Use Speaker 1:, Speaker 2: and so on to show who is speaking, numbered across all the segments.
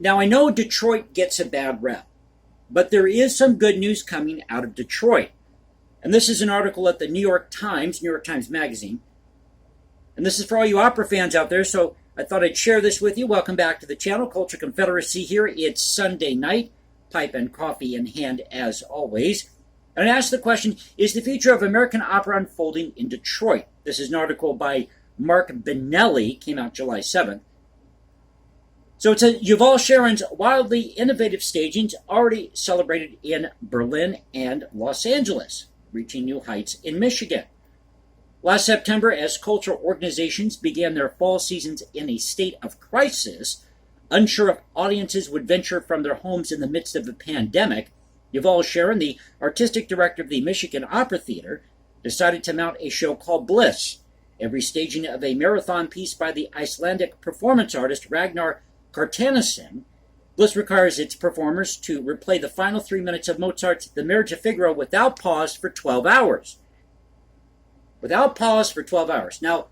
Speaker 1: Now, I know Detroit gets a bad rep, but there is some good news coming out of Detroit. And this is an article at the New York Times Magazine. And this is for all you opera fans out there, so I thought I'd share this with you. Welcome back to the channel, Culture Confederacy here. It's Sunday night, pipe and coffee in hand as always. And I asked the question, is the future of American opera unfolding in Detroit? This is an article by Mark Benelli, came out July 7th. So it's Yuval Sharon's wildly innovative stagings already celebrated in Berlin and Los Angeles, reaching new heights in Michigan. Last September, as cultural organizations began their fall seasons in a state of crisis, unsure if audiences would venture from their homes in the midst of a pandemic, Yuval Sharon, the artistic director of the Michigan Opera Theater, decided to mount a show called Bliss, a restaging of a marathon piece by the Icelandic performance artist Ragnar Kjartansson. Bliss requires its performers to replay the final 3 minutes of Mozart's The Marriage of Figaro without pause for 12 hours. Without pause for 12 hours. Now,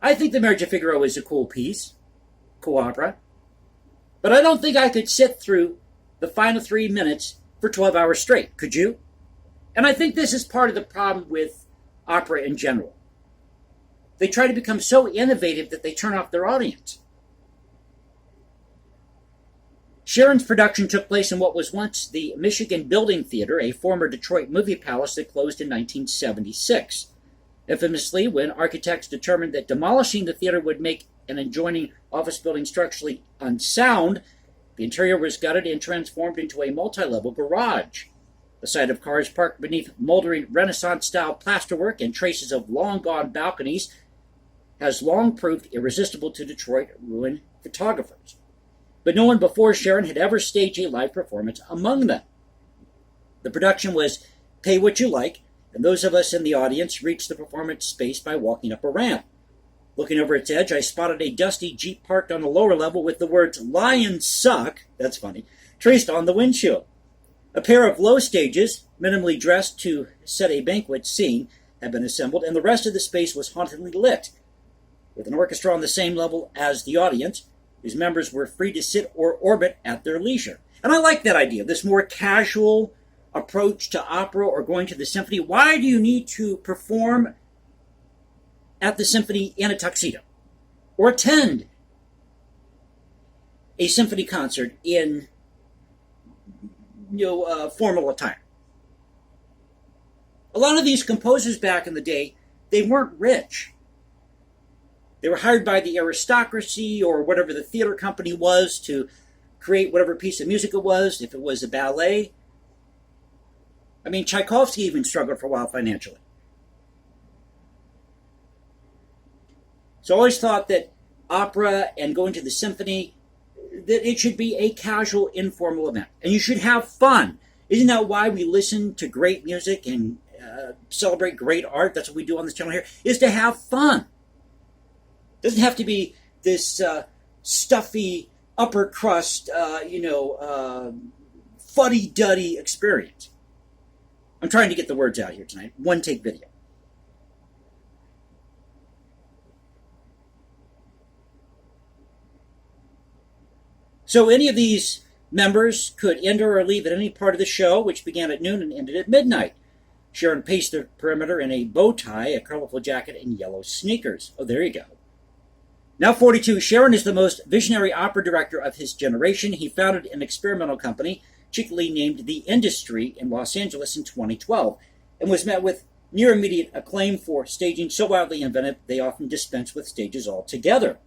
Speaker 1: I think The Marriage of Figaro is a cool piece, cool opera, but I don't think I could sit through the final 3 minutes for 12 hours straight. Could you? And I think this is part of the problem with opera in general. They try to become so innovative that they turn off their audience. Sharon's production took place in what was once the Michigan Building Theater, a former Detroit movie palace that closed in 1976. Infamously, when architects determined that demolishing the theater would make an adjoining office building structurally unsound, the interior was gutted and transformed into a multi-level garage. The sight of cars parked beneath moldering Renaissance-style plasterwork and traces of long-gone balconies has long proved irresistible to Detroit ruin photographers. But no one before Sharon had ever staged a live performance among them. The production was pay what you like, and those of us in the audience reached the performance space by walking up a ramp. Looking over its edge, I spotted a dusty Jeep parked on the lower level with the words "Lions suck," that's funny, traced on the windshield. A pair of low stages, minimally dressed to set a banquet scene, had been assembled, and the rest of the space was hauntingly lit. With an orchestra on the same level as the audience, whose members were free to sit or orbit at their leisure. And I like that idea, this more casual approach to opera or going to the symphony. Why do you need to perform at the symphony in a tuxedo? Or attend a symphony concert in formal attire? A lot of these composers back in the day, they weren't rich. They were hired by the aristocracy or whatever the theater company was to create whatever piece of music it was, if it was a ballet. I mean, Tchaikovsky even struggled for a while financially. So I always thought that opera and going to the symphony, that it should be a casual, informal event. And you should have fun. Isn't that why we listen to great music and celebrate great art? That's what we do on this channel here, is to have fun. It doesn't have to be this stuffy, upper crust, fuddy-duddy experience. I'm trying to get the words out here tonight. One-take video. So any of these members could enter or leave at any part of the show, which began at noon and ended at midnight. Sharon paced the perimeter in a bow tie, a colorful jacket, and yellow sneakers. Oh, there you go. Now 42, Sharon is the most visionary opera director of his generation. He founded an experimental company, cheekily named The Industry, in Los Angeles in 2012, and was met with near immediate acclaim for staging so wildly inventive they often dispense with stages altogether.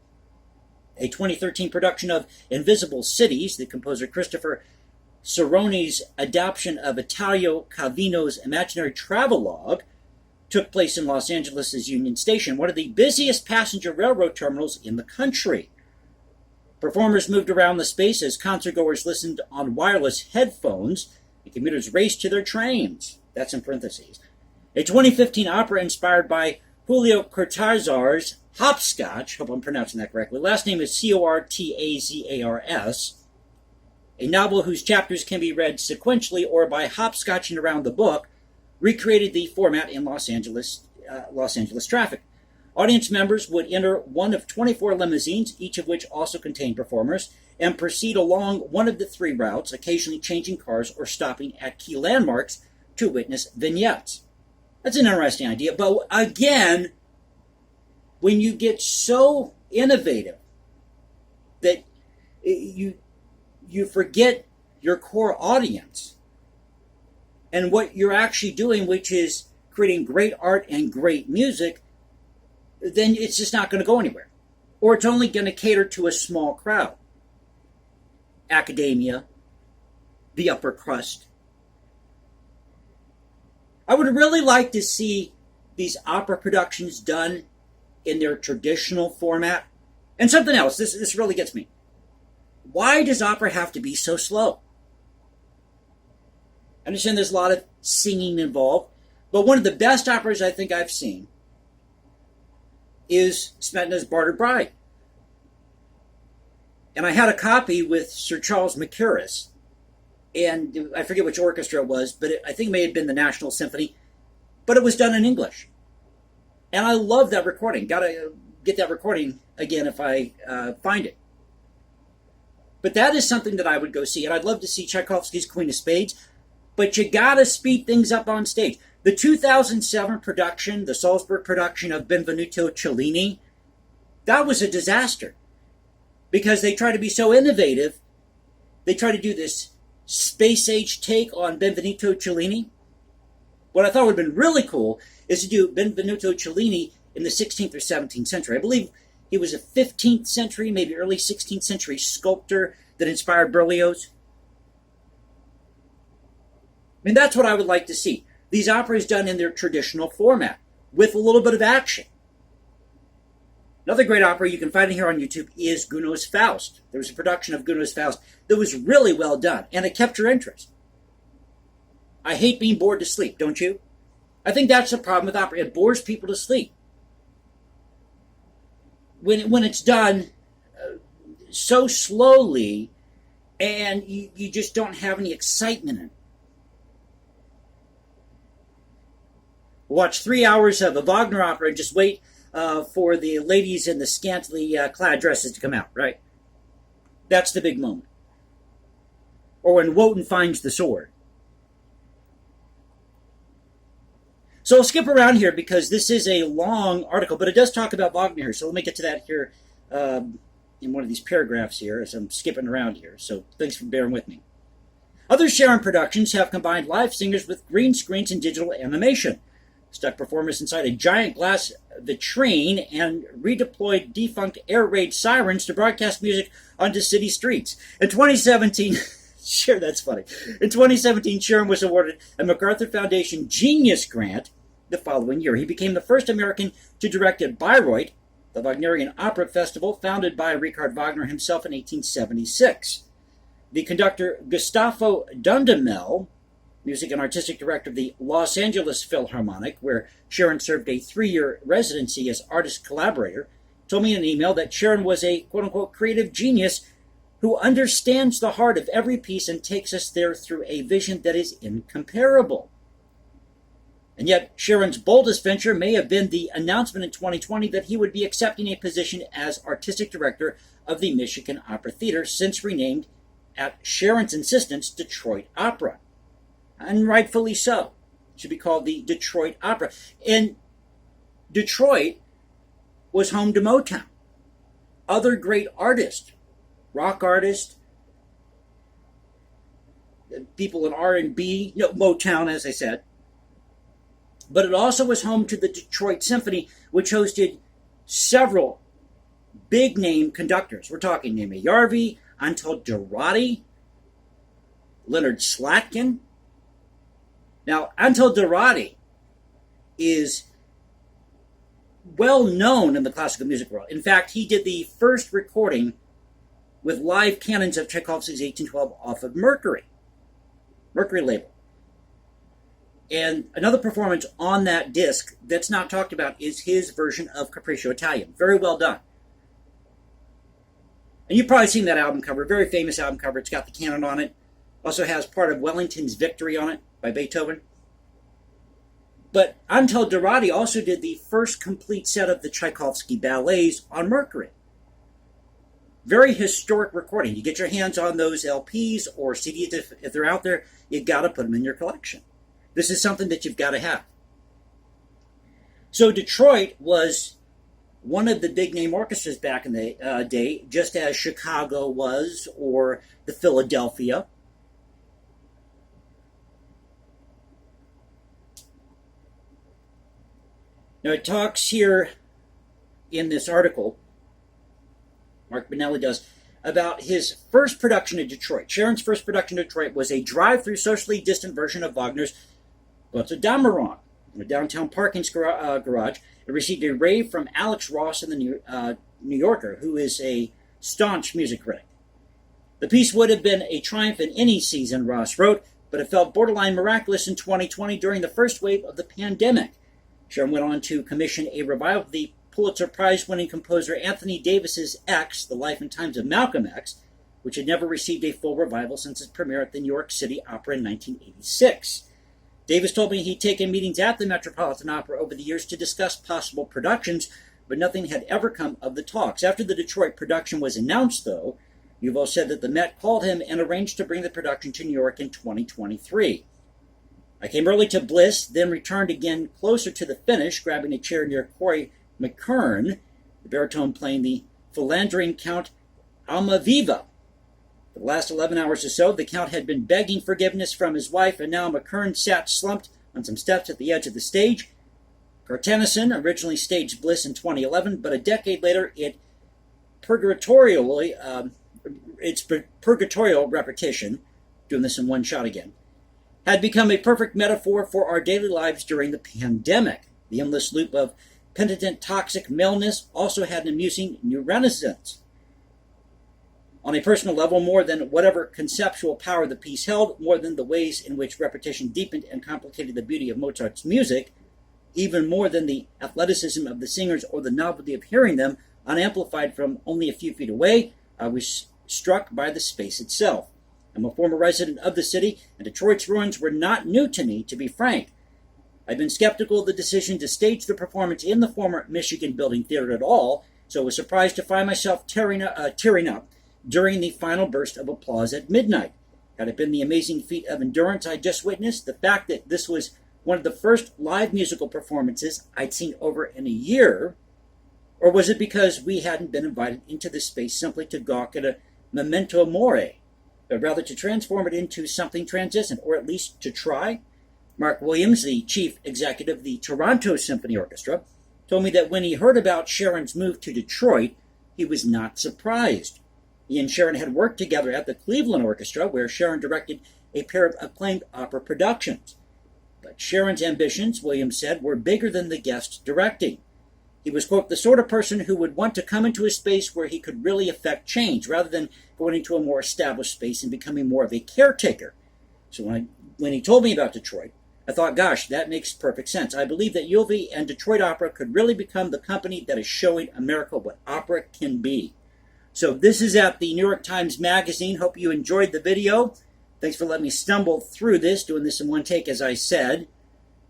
Speaker 1: A 2013 production of Invisible Cities, the composer Christopher Ceroni's adaptation of Italo Calvino's imaginary travelogue, took place in Los Angeles' Union Station, one of the busiest passenger railroad terminals in the country. Performers moved around the space as concertgoers listened on wireless headphones, and commuters raced to their trains. That's in parentheses. A 2015 opera inspired by Julio Cortázar's Hopscotch, hope I'm pronouncing that correctly, last name is Cortazars, a novel whose chapters can be read sequentially or by hopscotching around the book, recreated the format in Los Angeles traffic. Audience members would enter one of 24 limousines, each of which also contained performers, and proceed along one of the three routes, occasionally changing cars or stopping at key landmarks to witness vignettes. That's an interesting idea, but again, when you get so innovative that you forget your core audience and what you're actually doing, which is creating great art and great music, then it's just not going to go anywhere. Or it's only going to cater to a small crowd. Academia, the upper crust. I would really like to see these opera productions done in their traditional format. And something else, this really gets me. Why does opera have to be so slow? I understand there's a lot of singing involved, but one of the best operas I think I've seen is Smetana's Bartered Bride. And I had a copy with Sir Charles Mackairis, and I forget which orchestra it was, but I think it may have been the National Symphony, but it was done in English. And I love that recording. Gotta get that recording again if I find it. But that is something that I would go see, and I'd love to see Tchaikovsky's Queen of Spades, but you gotta speed things up on stage. The 2007 production, the Salzburg production of Benvenuto Cellini, that was a disaster. Because they try to be so innovative, they try to do this space-age take on Benvenuto Cellini. What I thought would have been really cool is to do Benvenuto Cellini in the 16th or 17th century. I believe he was a 15th century, maybe early 16th century sculptor that inspired Berlioz. I mean, that's what I would like to see. These operas done in their traditional format, with a little bit of action. Another great opera you can find here on YouTube is Gunos Faust. There was a production of Gunos Faust that was really well done, and it kept your interest. I hate being bored to sleep, don't you? I think that's the problem with opera. It bores people to sleep. When it's done so slowly, and you just don't have any excitement in it. Watch 3 hours of a Wagner opera and just wait for the ladies in the scantily clad dresses to come out, right? That's the big moment. Or when Wotan finds the sword. So I'll skip around here because this is a long article, but it does talk about Wagner here. So let me get to that here in one of these paragraphs here as I'm skipping around here. So thanks for bearing with me. Other Sharon productions have combined live singers with green screens and digital animation, stuck performers inside a giant glass vitrine, and redeployed defunct air raid sirens to broadcast music onto city streets. In 2017, sure, that's funny. In 2017, Sharon was awarded a MacArthur Foundation Genius Grant the following year. He became the first American to direct at Bayreuth, the Wagnerian Opera Festival, founded by Richard Wagner himself in 1876. The conductor Gustavo Dudamel, music and artistic director of the Los Angeles Philharmonic, where Sharon served a 3-year residency as artist collaborator, told me in an email that Sharon was a quote-unquote creative genius who understands the heart of every piece and takes us there through a vision that is incomparable. And yet, Sharon's boldest venture may have been the announcement in 2020 that he would be accepting a position as artistic director of the Michigan Opera Theater, since renamed, at Sharon's insistence, Detroit Opera. And rightfully so. It should be called the Detroit Opera. And Detroit was home to Motown. Other great artists, rock artists, people in R&B, Motown, as I said. But it also was home to the Detroit Symphony, which hosted several big-name conductors. We're talking Nima Yarvi, Antal Dorati, Leonard Slatkin. Now, Antal Dorati is well known in the classical music world. In fact, he did the first recording with live canons of Tchaikovsky's 1812 off of Mercury label. And another performance on that disc that's not talked about is his version of Capriccio Italian. Very well done. And you've probably seen that album cover, very famous album cover. It's got the canon on it. Also has part of Wellington's Victory on it by Beethoven. But Antal Dorati also did the first complete set of the Tchaikovsky ballets on Mercury. very historic recording. You get your hands on those LPs or CDs if they're out there, you got to put them in your collection. This is something that you've got to have. So Detroit was one of the big name orchestras back in the day, just as Chicago was, or the Philadelphia. Now it talks here in this article, Mark Benelli does, about his first production in Detroit. Sharon's first production in Detroit was a drive-through, socially distant version of Wagner's Götterdämmerung, in a downtown parking garage. It received a rave from Alex Ross in the New Yorker, who is a staunch music critic. The piece would have been a triumph in any season, Ross wrote, but it felt borderline miraculous in 2020 during the first wave of the pandemic. Sharon went on to commission a revival of the Pulitzer Prize-winning composer Anthony Davis's X, The Life and Times of Malcolm X, which had never received a full revival since its premiere at the New York City Opera in 1986. Davis told me he'd taken meetings at the Metropolitan Opera over the years to discuss possible productions, but nothing had ever come of the talks. After the Detroit production was announced, though, Yuval said that the Met called him and arranged to bring the production to New York in 2023. I came early to Bliss, then returned again closer to the finish, grabbing a chair near Corey McKern, the baritone playing the philandering Count Almaviva. For the last 11 hours or so, the Count had been begging forgiveness from his wife, and now McKern sat slumped on some steps at the edge of the stage. Kurt originally staged Bliss in 2011, but a decade later its purgatorial repetition, doing this in one shot again, had become a perfect metaphor for our daily lives during the pandemic. The endless loop of penitent toxic maleness also had an amusing new renaissance. On a personal level, more than whatever conceptual power the piece held, more than the ways in which repetition deepened and complicated the beauty of Mozart's music, even more than the athleticism of the singers or the novelty of hearing them, unamplified from only a few feet away, I was struck by the space itself. I'm a former resident of the city, and Detroit's ruins were not new to me, to be frank. I've been skeptical of the decision to stage the performance in the former Michigan Building Theater at all, so I was surprised to find myself tearing up during the final burst of applause at midnight. Had it been the amazing feat of endurance I just witnessed, the fact that this was one of the first live musical performances I'd seen over in a year, or was it because we hadn't been invited into this space simply to gawk at a memento mori, but rather to transform it into something transcendent, or at least to try? Mark Williams, the chief executive of the Toronto Symphony Orchestra, told me that when he heard about Sharon's move to Detroit, he was not surprised. He and Sharon had worked together at the Cleveland Orchestra, where Sharon directed a pair of acclaimed opera productions. But Sharon's ambitions, Williams said, were bigger than the guest directing. He was, quote, the sort of person who would want to come into a space where he could really affect change, rather than going into a more established space and becoming more of a caretaker. So when he told me about Detroit, I thought, gosh, that makes perfect sense. I believe that ULV and Detroit Opera could really become the company that is showing America what opera can be. So this is at the New York Times Magazine. Hope you enjoyed the video. Thanks for letting me stumble through this, doing this in one take, as I said.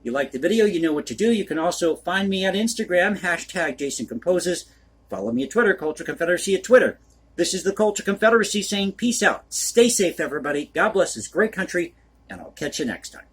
Speaker 1: You like the video, you know what to do. You can also find me at Instagram, #JasonComposes. Follow me at Twitter, Culture Confederacy at Twitter. This is the Culture Confederacy saying peace out. Stay safe, everybody. God bless this great country, and I'll catch you next time.